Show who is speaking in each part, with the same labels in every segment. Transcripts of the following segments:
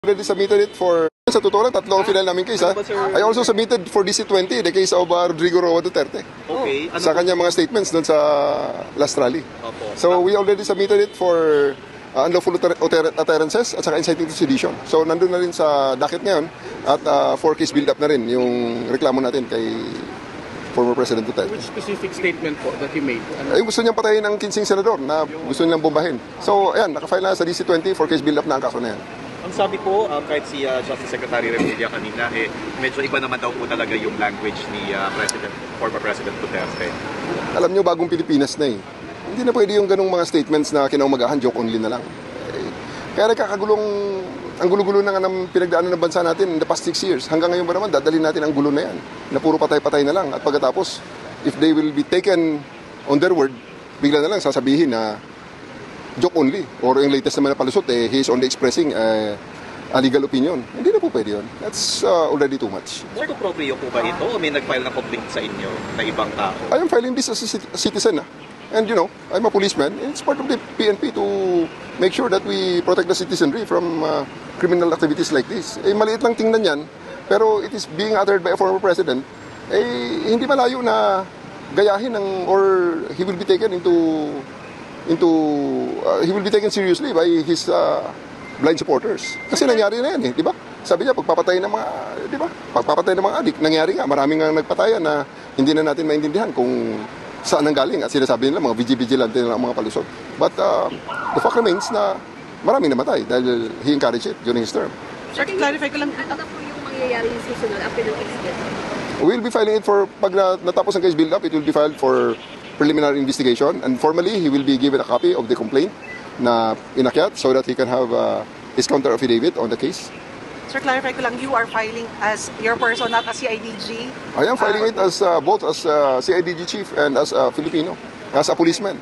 Speaker 1: Already submitted it for, sa totoo lang, tatlo ang final namin case. I also submitted for DC-20, the case of Rodrigo Roa Duterte.
Speaker 2: Okay.
Speaker 1: Sa kanya mga statements doon sa last rally.
Speaker 2: Opo.
Speaker 1: So we already submitted it for unlawful utterances at saka inciting to sedition. So nandun na rin sa docket ngayon at for case build-up na rin yung reklamo natin kay former President Duterte.
Speaker 3: Which specific statement po that you made?
Speaker 1: Ay, gusto niyang patayin ng 15 senador na gusto nilang bombahin. So ayan, nakafile na sa DC-20 for case build-up na ang kaso na yan.
Speaker 2: Ang sabi po, kahit si Justice Secretary Remulla kanina, medyo iba naman daw po talaga yung language ni former President Duterte.
Speaker 1: Alam niyo, bagong Pilipinas na eh. Hindi na pwede yung ganung mga statements na kinaumagahan, joke only na lang. Kaya nagkakagulong, ang gulo-gulo na nga ng pinagdaanan ng bansa natin in the past 6 years. Hanggang ngayon ba naman, dadalhin natin ang gulo na yan, na puro patay-patay na lang. At pagkatapos, if they will be taken on their word, bigla na lang sasabihin na joke only. Or yung latest naman na palusot, he is only expressing a legal opinion. Hindi na po pwede yun. That's already too much.
Speaker 2: Moto proprio po ba ito o may nag-file ng complaint sa inyo na ibang tao?
Speaker 1: I am filing this as a citizen. And you know, I'm a policeman. It's part of the PNP to make sure that we protect the citizenry from criminal activities like this. Maliit lang tingnan yan, pero it is being uttered by a former president. Hindi malayo na gayahin or he will be taken he will be taken seriously by his blind supporters. Kasi nangyari na yan di ba? Sabi niya, pagpapatay ng mga, di ba? Pagpapatay ng mga adik, nangyari nga, maraming nga nagpatayan na hindi na natin maintindihan kung saan ang galing. At sinasabi nila, mga vigilante na ang mga palusot. But the fact remains na maraming namatay dahil he encouraged it during his term.
Speaker 4: Sir, clarify ko lang.
Speaker 5: Ano na po yung mangyayari yung susunod after the case build-up?
Speaker 1: We'll be filing it for, pag natapos ang case build-up, it will be filed for preliminary investigation. And formally, he will be given a copy of the complaint na inakyat so that he can have his counter affidavit on the case.
Speaker 4: Sir, clarify ko lang, you are filing as your person, not as CIDG?
Speaker 1: I am filing it as both as CIDG chief and as a Filipino, as a policeman.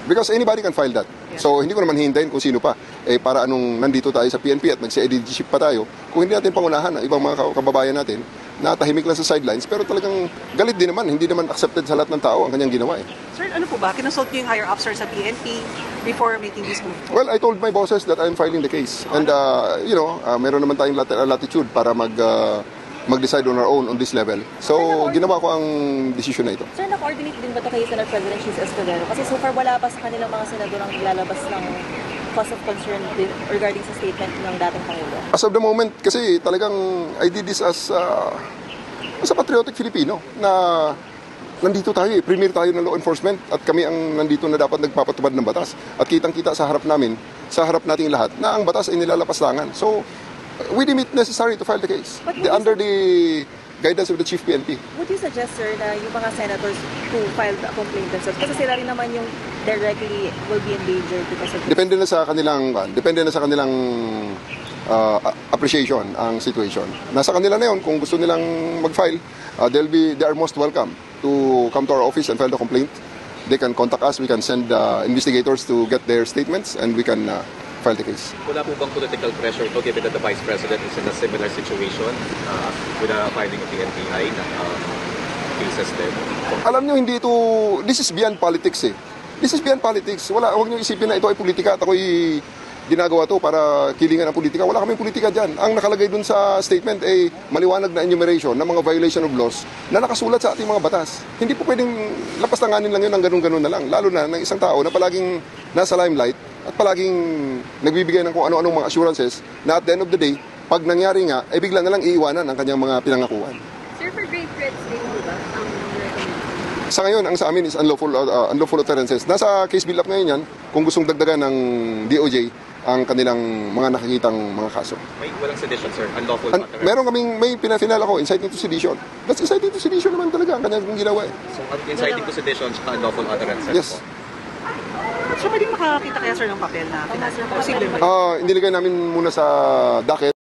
Speaker 1: Because anybody can file that. So hindi ko naman hintayin kung sino pa. Para anong nandito tayo sa PNP at mag-CIDG chief pa tayo, kung hindi natin pangunahan ang ibang mga kababayan natin na tahimik lang sa sidelines, pero talagang galit din naman, hindi naman accepted sa lahat ng tao ang kanyang ginawa
Speaker 4: Sir, ano po ba? Kinonsult niyo yung higher officer sa PNP before making this move?
Speaker 1: Well, I told my bosses that I'm filing the case. And, meron naman tayong latitude para mag-decide on our own on this level. So, ginawa ko ang decision na ito.
Speaker 5: Sir, na-coordinate din ba ito kay Senate President Chis Escudero? Kasi so far wala pa sa kanilang mga senador ang lalabas ng cause of concern regarding sa statement ng dating Pangulo.
Speaker 1: As of the moment, kasi talagang I did this as a patriotic Filipino na nandito tayo premier tayo ng law enforcement at kami ang nandito na dapat nagpapatupad ng batas. At kitang-kita sa harap namin, sa harap nating lahat, na ang batas ay nilalapastangan. So, we deem it necessary to file the case under the guidance of the Chief PNP.
Speaker 5: Would you suggest, sir, na yung mga senators who filed a complaint themselves, kasi sila rin naman yung directly will be endangered because of this?
Speaker 1: Depende na sa kanilang appreciation ang situation. Nasa kanila na yun, kung gusto nilang mag-file, they are most welcome to come to our office and file the complaint. They can contact us, we can send investigators to get their statements, and we can file the case.
Speaker 2: Wala po bang political pressure to given that the Vice President is in a similar situation with the filing of the NBI na cases din?
Speaker 1: Alam nyo, hindi ito, this is beyond politics This is beyond politics. Huwag nyo isipin na ito ay politika at ako'y ginagawa to para kilingan ang politika. Wala kaming politika dyan. Ang nakalagay dun sa statement ay maliwanag na enumeration ng mga violation of laws na nakasulat sa ating mga batas. Hindi po pwedeng lapastanganin lang yun ng ganun-ganun na lang. Lalo na ng isang tao na palaging nasa limelight at palaging nagbibigay ng kung ano-anong mga assurances na at the end of the day, pag nangyari nga, bigla na lang iiwanan ang kanyang mga pinangakuan.
Speaker 5: Sir, for grave threats din po ba ang recommendation?
Speaker 1: Sa ngayon, ang sa amin is unlawful utterances. Nasa case build-up ngayon yan, kung gustong dagdagan ng DOJ ang kanilang mga nakikitang mga kaso.
Speaker 2: May walang sedition, sir. Unlawful utterance.
Speaker 1: Meron kaming, may pinafinal ako, inciting to sedition. That's inciting to sedition naman talaga ang kanyang ginawa
Speaker 2: So, inciting to sedition at unlawful utterances.
Speaker 1: Yes.
Speaker 4: So, pwedeng makakita kaya, sir, ng papel na pinasa? Posible ba?
Speaker 1: Inilagay namin muna sa docket.